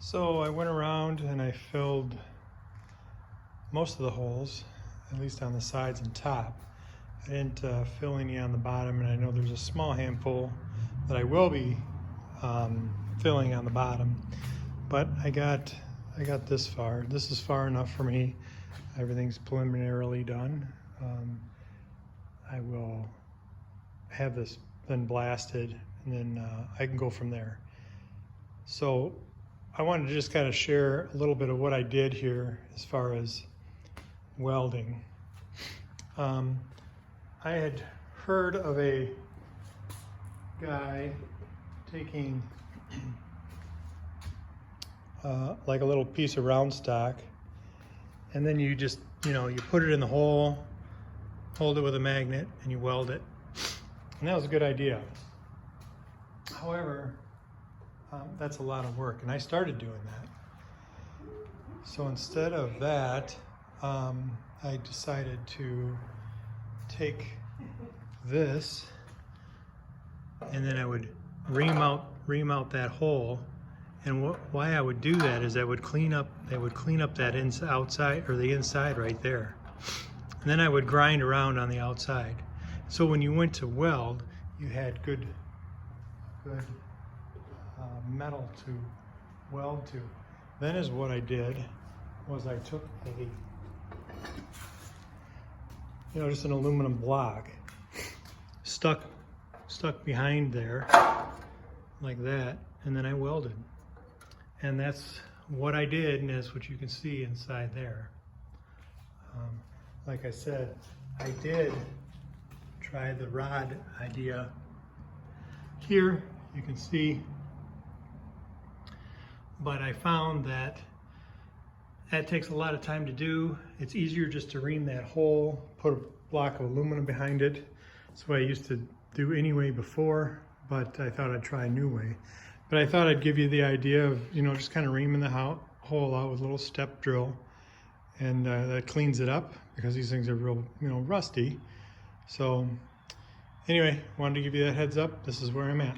So I went around and I filled most of the holes, at least on the sides and top. I didn't fill any on the bottom, and I know there's a small handful that I will be filling on the bottom. But I got this far. This is far enough for me. Everything's preliminarily done. I will have this then blasted, and then I can go from there. So I wanted to just kind of share a little bit of what I did here as far as welding. I had heard of a guy taking like a little piece of round stock, and then you just, you put it in the hole, hold it with a magnet, and you weld it. And that was a good idea. However, that's a lot of work, and I started doing that. So instead of that, I decided to take this, and then I would ream out that hole. And why I would do that is that would clean up that outside, or the inside right there. And then I would grind around on the outside. So when you went to weld, you had good metal to weld to. Then is what I did was I took just an aluminum block, stuck behind there like that, and then I welded. And that's what I did, and that's what you can see inside there. Like I said, I did try the rod idea. Here you can see, but I found that takes a lot of time to do. It's easier just to ream that hole, put a block of aluminum behind it. That's what I used to do anyway before, but I thought I'd try a new way. But I thought I'd give you the idea of, just kind of reaming the hole out with a little step drill, and that cleans it up, because these things are real, rusty. So anyway, wanted to give you that heads up. This is where I'm at.